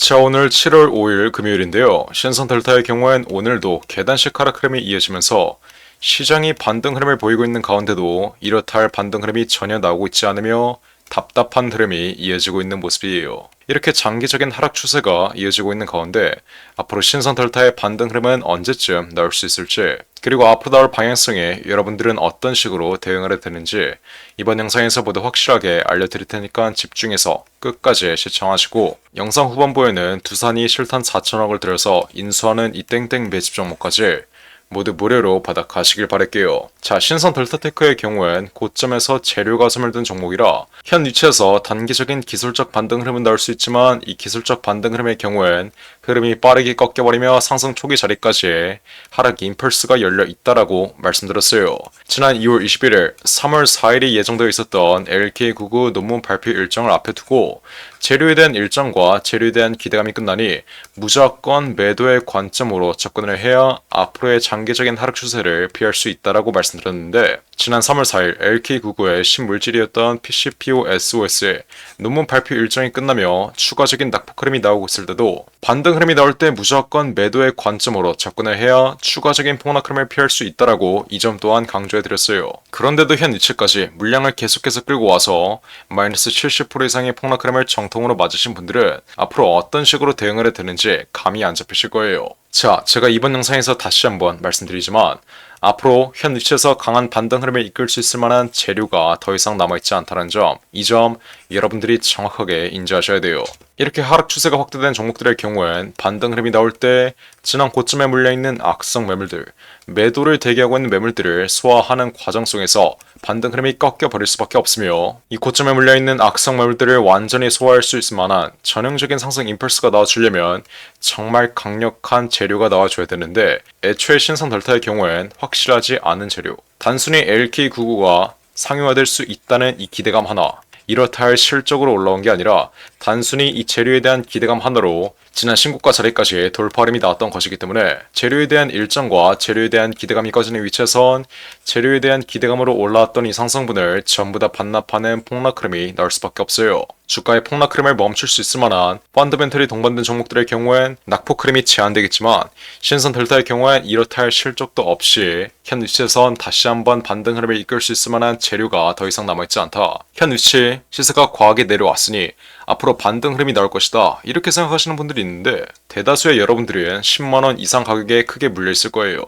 자, 오늘 7월 5일 금요일인데요. 신성 델타의 경우엔 오늘도 계단식 하락 흐름이 이어지면서 시장이 반등 흐름을 보이고 있는 가운데도 이렇다 할 반등 흐름이 전혀 나오고 있지 않으며 답답한 흐름이 이어지고 있는 모습이에요. 이렇게 장기적인 하락 추세가 이어지고 있는 가운데 앞으로 신성 델타의 반등 흐름은 언제쯤 나올 수 있을지, 그리고 앞으로 나올 방향성에 여러분들은 어떤 식으로 대응을 해야 되는지 이번 영상에서 모두 확실하게 알려드릴 테니까 집중해서 끝까지 시청하시고, 영상 후반부에는 두산이 실탄 4천억을 들여서 인수하는 이 땡땡 매집 종목까지 모두 무료로 받아가시길 바랄게요. 자, 신성 델타테크의 경우엔 고점에서 재료가 소멸된 종목이라 현 위치에서 단기적인 기술적 반등 흐름은 나올 수 있지만, 이 기술적 반등 흐름의 경우엔 흐름이 빠르게 꺾여버리며 상승 초기 자리까지 하락 임펄스가 열려 있다라고 말씀드렸어요. 지난 2월 21일, 3월 4일이 예정되어 있었던 LK99 논문 발표 일정을 앞에 두고 재료에 대한 일정과 재료에 대한 기대감이 끝나니 무조건 매도의 관점으로 접근을 해야 앞으로의 장기적인 하락 추세를 피할 수 있다라고 말씀드렸는데, 지난 3월 4일 LK99의 신물질이었던 PCPOSOS의 논문 발표 일정이 끝나며 추가적인 낙폭 흐름이 나오고 있을 때도 반등 흐름이 나올 때 무조건 매도의 관점으로 접근을 해야 추가적인 폭락 흐름을 피할 수 있다라고 이 점 또한 강조해드렸어요. 그런데도 현 위치까지 물량을 계속해서 끌고 와서 마이너스 70% 이상의 폭락 흐름을 정통으로 맞으신 분들은 앞으로 어떤 식으로 대응을 해야 되는지 감이 안 잡히실 거예요. 자, 제가 이번 영상에서 다시 한번 말씀드리지만 앞으로 현 위치에서 강한 반등 흐름을 이끌 수 있을 만한 재료가 더 이상 남아있지 않다는 점, 이 점 여러분들이 정확하게 인지하셔야 돼요. 이렇게 하락 추세가 확대된 종목들의 경우엔 반등 흐름이 나올 때 지난 고점에 물려있는 악성 매물들, 매도를 대기하고 있는 매물들을 소화하는 과정 속에서 반등 흐름이 꺾여버릴 수밖에 없으며, 이 고점에 물려있는 악성 매물들을 완전히 소화할 수 있을 만한 전형적인 상승 임펄스가 나와주려면 정말 강력한 재료가 나와줘야 되는데, 애초에 신성 델타의 경우엔 확실하지 않은 재료, 단순히 LK99가 상용화될 수 있다는 이 기대감 하나, 이렇다 할 실적으로 올라온 게 아니라 단순히 이 재료에 대한 기대감 하나로 지난 신고가 자리까지 돌파 흐름이 나왔던 것이기 때문에, 재료에 대한 일정과 재료에 대한 기대감이 꺼지는 위치에선 재료에 대한 기대감으로 올라왔던 이 상승분을 전부 다 반납하는 폭락 흐름이 나올 수밖에 없어요. 주가의 폭락 흐름을 멈출 수 있을 만한 펀더멘털이 동반된 종목들의 경우엔 낙폭 흐름이 제한되겠지만, 신성 델타의 경우엔 이렇다 할 실적도 없이 현 위치에선 다시 한번 반등 흐름을 이끌 수 있을 만한 재료가 더 이상 남아있지 않다. 현 위치 시세가 과하게 내려왔으니 앞으로 반등 흐름이 나올 것이다, 이렇게 생각하시는 분들이 있는데, 대다수의 여러분들은 10만원 이상 가격에 크게 물려있을 거예요.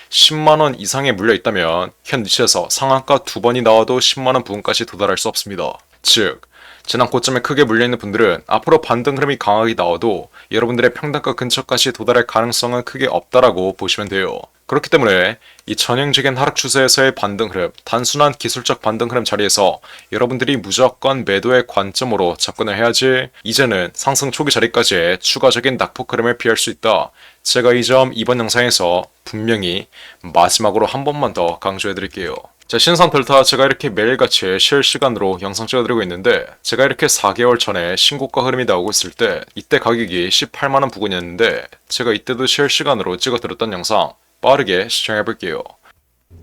10만원 이상에 물려있다면 현 위치에서 상한가 2번이 나와도 10만원 부근까지 도달할 수 없습니다. 즉, 지난 고점에 크게 물려있는 분들은 앞으로 반등 흐름이 강하게 나와도 여러분들의 평단가 근처까지 도달할 가능성은 크게 없다라고 보시면 돼요. 그렇기 때문에 이 전형적인 하락 추세에서의 반등 흐름, 단순한 기술적 반등 흐름 자리에서 여러분들이 무조건 매도의 관점으로 접근을 해야지 이제는 상승 초기 자리까지의 추가적인 낙폭 흐름을 피할 수 있다. 제가 이 점 이번 영상에서 분명히 마지막으로 한 번만 더 강조해 드릴게요. 자, 신성 델타 제가 이렇게 매일같이 실시간으로 영상 찍어드리고 있는데, 제가 이렇게 4개월 전에 신고가 흐름이 나오고 있을 때 이때 가격이 18만원 부근이었는데, 제가 이때도 실시간으로 찍어드렸던 영상 빠르게 시청해볼게요.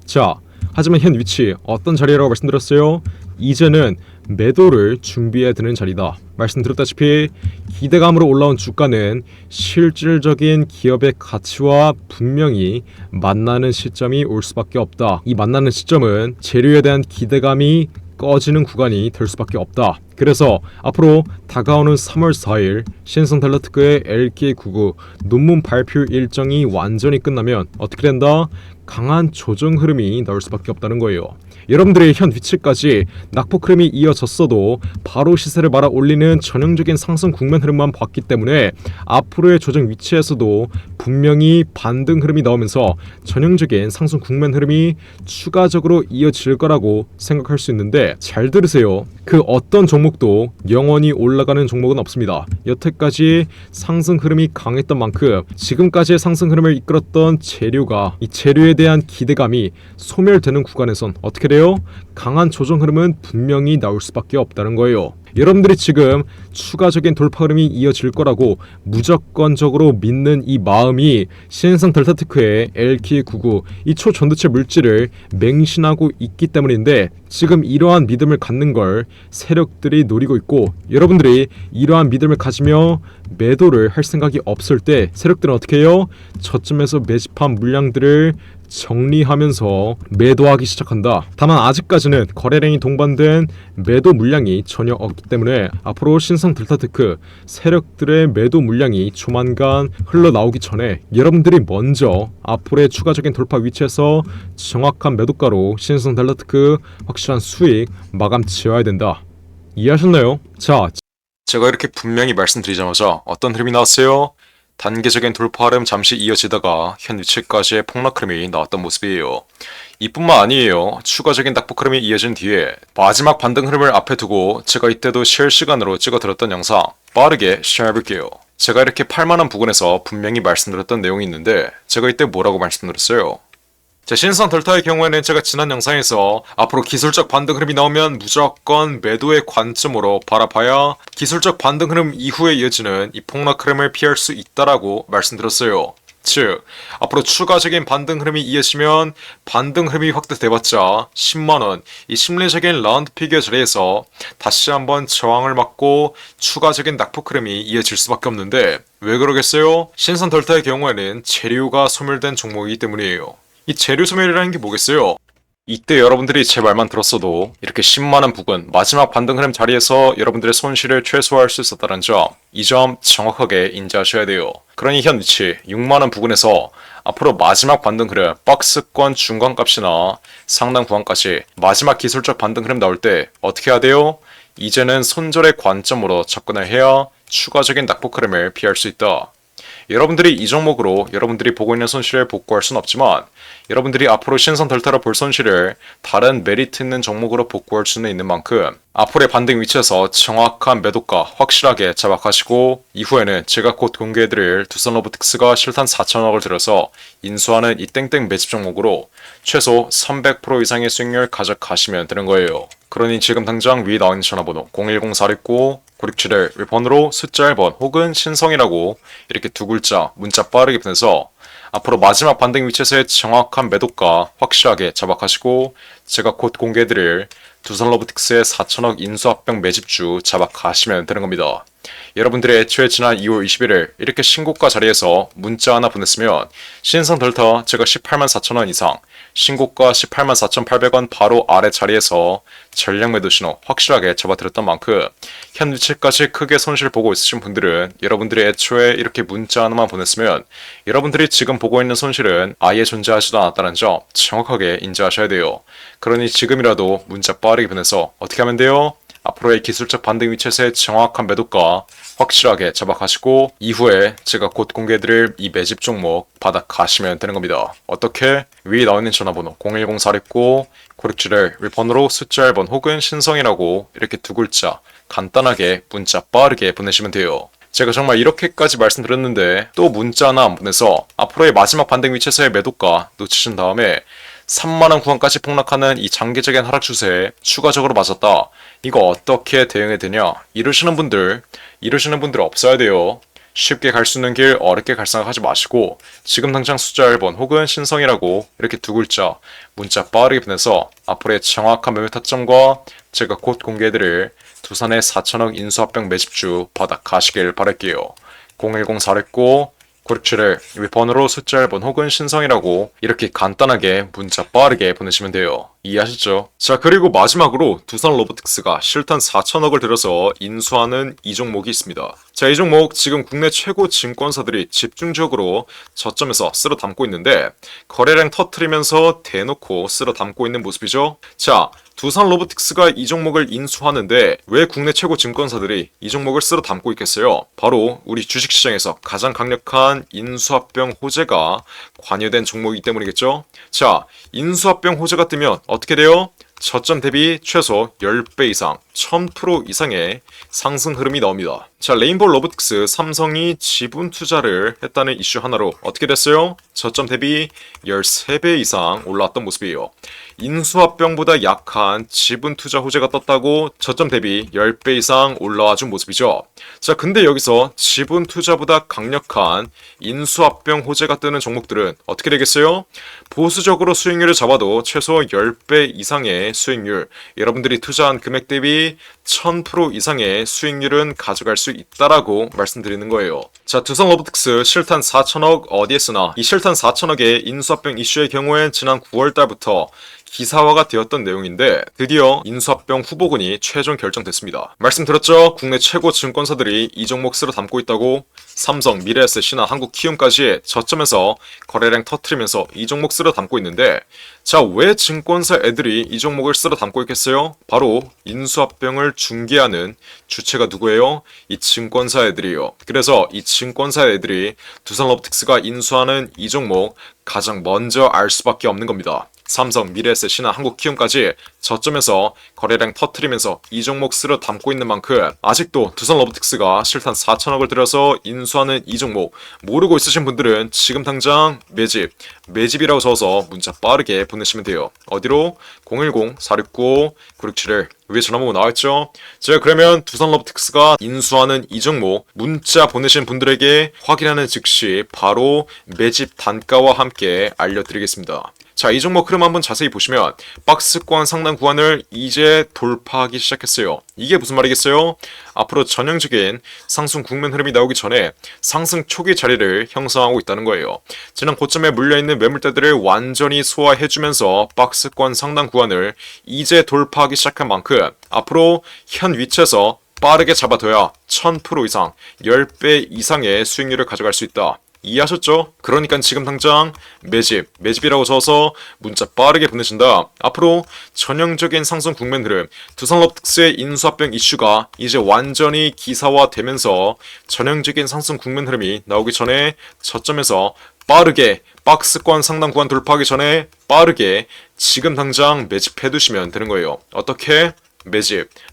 자, 하지만 현 위치 어떤 자리라고 말씀드렸어요? 이제는 매도를 준비해야 되는 자리다. 말씀드렸다시피 기대감으로 올라온 주가는 실질적인 기업의 가치와 분명히 만나는 시점이 올 수밖에 없다. 이 만나는 시점은 재료에 대한 기대감이 꺼지는 구간이 될 수밖에 없다. 그래서 앞으로 다가오는 3월 4일 신성 델타테크의 LK99 논문 발표 일정이 완전히 끝나면 어떻게 된다? 강한 조정 흐름이 나올 수밖에 없다는 거예요. 여러분들의 현 위치까지 낙폭 흐름이 이어졌어도 바로 시세를 말아 올리는 전형적인 상승 국면 흐름만 봤기 때문에 앞으로의 조정 위치에서도 분명히 반등 흐름이 나오면서 전형적인 상승 국면 흐름이 추가적으로 이어질 거라고 생각할 수 있는데, 잘 들으세요. 그 어떤 종목도 영원히 올라가는 종목은 없습니다. 여태까지 상승 흐름이 강했던 만큼 지금까지의 상승 흐름을 이끌었던 재료가, 이 재료에 대한 기대감이 소멸되는 구간에선 어떻게 돼요? 강한 조정 흐름은 분명히 나올 수밖에 없다는 거예요. 여러분들이 지금 추가적인 돌파 흐름이 이어질 거라고 무조건적으로 믿는 이 마음이 신성 델타테크의 LK99 이 초전도체 물질을 맹신하고 있기 때문인데, 지금 이러한 믿음을 갖는 걸 세력들이 노리고 있고, 여러분들이 이러한 믿음을 가지며 매도를 할 생각이 없을 때 세력들은 어떻게 해요? 저점에서 매집한 물량들을 정리하면서 매도하기 시작한다. 다만 아직까지는 거래량이 동반된 매도 물량이 전혀 없기 때문에 앞으로 신성 델타테크 세력들의 매도 물량이 조만간 흘러나오기 전에 여러분들이 먼저 앞으로의 추가적인 돌파 위치에서 정확한 매도가로 신성 델타테크 확실한 수익 마감 지어야 된다. 이해하셨나요? 자, 제가 이렇게 분명히 말씀드리자마자 어떤 흐름이 나왔어요? 단계적인 돌파 흐름 잠시 이어지다가 현 위치까지의 폭락 흐름이 나왔던 모습이에요. 이뿐만 아니에요. 추가적인 낙폭 흐름이 이어진 뒤에 마지막 반등 흐름을 앞에 두고 제가 이때도 실시간으로 찍어드렸던 영상 빠르게 시작해볼게요. 제가 이렇게 8만원 부근에서 분명히 말씀드렸던 내용이 있는데, 제가 이때 뭐라고 말씀드렸어요? 자, 신성 델타의 경우에는 제가 지난 영상에서 앞으로 기술적 반등 흐름이 나오면 무조건 매도의 관점으로 바라봐야 기술적 반등 흐름 이후에 이어지는 이 폭락 흐름을 피할 수 있다라고 말씀드렸어요. 즉, 앞으로 추가적인 반등 흐름이 이어지면 반등 흐름이 확대돼봤자 10만원, 이 심리적인 라운드 피겨 자리에서 다시 한번 저항을 맞고 추가적인 낙폭 흐름이 이어질 수밖에 없는데, 왜 그러겠어요? 신성 델타의 경우에는 재료가 소멸된 종목이기 때문이에요. 이 재료 소멸이라는 게 뭐겠어요? 이때 여러분들이 제 말만 들었어도 이렇게 10만원 부근 마지막 반등 흐름 자리에서 여러분들의 손실을 최소화할 수 있었다는 점, 이 점 정확하게 인지하셔야 돼요. 그러니 현 위치 6만원 부근에서 앞으로 마지막 반등 흐름, 박스권 중간값이나 상단 구간까지 마지막 기술적 반등 흐름 나올 때 어떻게 해야 돼요? 이제는 손절의 관점으로 접근을 해야 추가적인 낙폭 흐름을 피할 수 있다. 여러분들이 이 종목으로 여러분들이 보고 있는 손실을 복구할 수는 없지만, 여러분들이 앞으로 신성 델타로 볼 손실을 다른 메리트 있는 종목으로 복구할 수는 있는 만큼 앞으로의 반등 위치에서 정확한 매도가 확실하게 잡아가시고, 이후에는 제가 곧 공개해드릴 두산 로보틱스가 실탄 4천억을 들여서 인수하는 이 땡땡 매집 종목으로 최소 300% 이상의 수익률 가져가시면 되는 거예요. 그러니 지금 당장 위에 나와있는 전화번호 010-469-9671 1번으로 숫자 1번 혹은 신성이라고 이렇게 두 글자 문자 빠르게 보내서 앞으로 마지막 반등 위치에서의 정확한 매도가 확실하게 잡아가시고, 제가 곧 공개해드릴 두산 로보틱스의 4천억 인수합병 매집주 잡아가시면 되는 겁니다. 여러분들이 애초에 지난 2월 21일 이렇게 신고가 자리에서 문자 하나 보냈으면 신성 델타 제가 18만 4천원 이상, 신고가 18만 4,800원 바로 아래 자리에서 전략 매도 신호 확실하게 잡아드렸던 만큼 현 위치까지 크게 손실 보고 있으신 분들은 여러분들이 애초에 이렇게 문자 하나만 보냈으면 여러분들이 지금 보고 있는 손실은 아예 존재하지도 않았다는 점 정확하게 인지하셔야 돼요. 그러니 지금이라도 문자 빠르게 보내서 어떻게 하면 돼요? 앞으로의 기술적 반등 위치에서의 정확한 매도가 확실하게 잡아가시고, 이후에 제가 곧 공개해드릴 이 매집 종목 받아가시면 되는 겁니다. 어떻게? 위에 나와있는 전화번호 010-469-9671 1번으로 숫자 1번 혹은 신성이라고 이렇게 두 글자 간단하게 문자 빠르게 보내시면 돼요. 제가 정말 이렇게까지 말씀드렸는데 또 문자 하나 안 보내서 앞으로의 마지막 반등 위치에서의 매도가 놓치신 다음에 3만원 구간까지 폭락하는 이 장기적인 하락 추세에 추가적으로 맞았다. 이거 어떻게 대응해야 되냐? 이러시는 분들 없어야 돼요. 쉽게 갈 수 있는 길 어렵게 갈 생각하지 마시고 지금 당장 숫자 1번 혹은 신성이라고 이렇게 두 글자 문자 빠르게 보내서 앞으로의 정확한 매매 타점과 제가 곧 공개해드릴 두산의 4천억 인수합병 매집주 받아 가시길 바랄게요. 010-469 9671 번호로 숫자 1번 혹은 신성이라고 이렇게 간단하게 문자 빠르게 보내시면 돼요. 이해하셨죠? 자, 그리고 마지막으로 두산 로보틱스가 실탄 4천억을 들여서 인수하는 이 종목이 있습니다. 자, 이 종목 지금 국내 최고 증권사들이 집중적으로 저점에서 쓸어 담고 있는데 거래량 터트리면서 대놓고 쓸어 담고 있는 모습이죠. 자, 두산 로보틱스가 이 종목을 인수하는데 왜 국내 최고 증권사들이 이 종목을 쓸어 담고 있겠어요? 바로 우리 주식시장에서 가장 강력한 인수합병 호재가 관여된 종목이기 때문이겠죠? 자, 인수합병 호재가 뜨면 어떻게 돼요? 저점 대비 최소 10배 이상, 1000% 이상의 상승 흐름이 나옵니다. 자, 레인보우 로보틱스 삼성이 지분 투자를 했다는 이슈 하나로 어떻게 됐어요? 저점 대비 13배 이상 올라왔던 모습이에요. 인수합병보다 약한 지분 투자 호재가 떴다고 저점 대비 10배 이상 올라와준 모습이죠. 자, 근데 여기서 지분 투자보다 강력한 인수합병 호재가 뜨는 종목들은 어떻게 되겠어요? 보수적으로 수익률을 잡아도 최소 10배 이상의 수익률, 여러분들이 투자한 금액 대비 1000% 이상의 수익률은 가져갈 수 있다라고 말씀드리는 거예요. 자, 두성 로보틱스 실탄 4천억 어디에 쓰나? 이 실탄 4천억의 인수합병 이슈의 경우엔 지난 9월 달부터 기사화가 되었던 내용인데 드디어 인수합병 후보군이 최종 결정됐습니다. 말씀드렸죠? 국내 최고 증권사들이 이 종목 쓸어 담고 있다고. 삼성, 미래에셋이나 한국키움까지 저점에서 거래량 터트리면서 이 종목 쓸어 담고 있는데, 자, 왜 증권사 애들이 이 종목을 쓸어 담고 있겠어요? 바로 인수합병을 중개하는 주체가 누구예요? 이 증권사 애들이에요. 그래서 이 증권사 애들이 두산 로보틱스가 인수하는 이 종목 가장 먼저 알 수밖에 없는 겁니다. 삼성, 미래에셋이나 한국키움까지 저점에서 거래량 터트리면서 이 종목 쓸어 담고 있는 만큼 아직도 두산 로보틱스가 실탄 4천억을 들여서 인수하는 이 종목 모르고 있으신 분들은 지금 당장 매집이라고 적어서 문자 빠르게 보내시면 돼요. 어디로? 010-469-9671 위에 전화번호 나와있죠? 자, 그러면 두산 로보틱스가 인수하는 이 종목 문자 보내신 분들에게 확인하는 즉시 바로 매집 단가와 함께 알려드리겠습니다. 자, 이 종목 흐름 한번 자세히 보시면 박스권 상단 구간을 이제 돌파하기 시작했어요. 이게 무슨 말이겠어요? 앞으로 전형적인 상승 국면 흐름이 나오기 전에 상승 초기 자리를 형성하고 있다는 거예요. 지난 고점에 물려있는 매물대들을 완전히 소화해주면서 박스권 상단 구간을 이제 돌파하기 시작한 만큼 앞으로 현 위치에서 빠르게 잡아둬야 1000% 이상, 10배 이상의 수익률을 가져갈 수 있다. 이해하셨죠? 그러니까 지금 당장 매집이라고 적어서 문자 빠르게 보내신다. 앞으로 전형적인 상승 국면 흐름, 두산 로보틱스의 인수합병 이슈가 이제 완전히 기사화되면서 전형적인 상승 국면 흐름이 나오기 전에 저점에서 빠르게 박스권 상단 구간 돌파하기 전에 빠르게 지금 당장 매집해두시면 되는 거예요. 어떻게?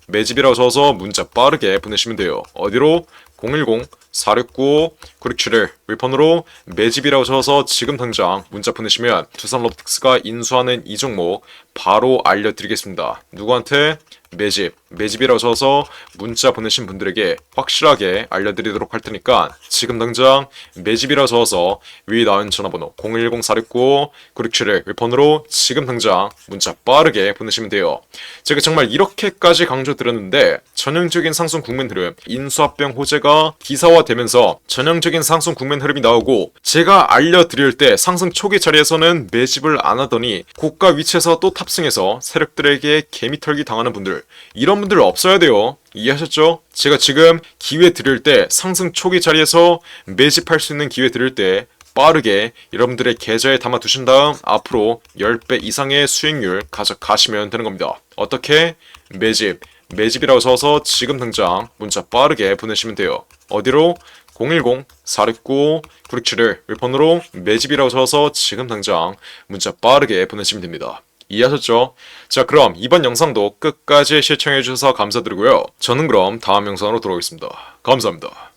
매집이라고 적어서 문자 빠르게 보내시면 돼요. 어디로? 010-469-9671 윌폰으로 매집이라고 적어서 지금 당장 문자 보내시면 두산 로보틱스가 인수하는 이 종목 바로 알려드리겠습니다. 누구한테? 매집이라고 적어서 문자 보내신 분들에게 확실하게 알려드리도록 할 테니까 지금 당장 매집이라고 적어서 위에 나온 전화번호 010-469-9671 윌폰으로 지금 당장 문자 빠르게 보내시면 돼요. 제가 정말 이렇게까지 강조드렸는데 전형적인 상승 국면 흐름, 인수합병 호재가 기사화되면서 전형적인 상승 국면 흐름이 나오고 제가 알려드릴 때 상승 초기 자리에서는 매집을 안 하더니 고가 위치에서 또 탑승해서 세력들에게 개미털기 당하는 분들, 이런 분들 없어야 돼요. 이해하셨죠? 제가 지금 기회 드릴 때 상승 초기 자리에서 매집할 수 있는 기회 드릴 때 빠르게 여러분들의 계좌에 담아 두신 다음 앞으로 10배 이상의 수익률 가져가시면 되는 겁니다. 어떻게? 매집이라고 써서 지금 당장 문자 빠르게 보내시면 돼요. 어디로? 010-469-9671 윌폰으로 매집이라고 써서 지금 당장 문자 빠르게 보내시면 됩니다. 이해하셨죠? 자, 그럼 이번 영상도 끝까지 시청해주셔서 감사드리고요. 저는 그럼 다음 영상으로 돌아오겠습니다. 감사합니다.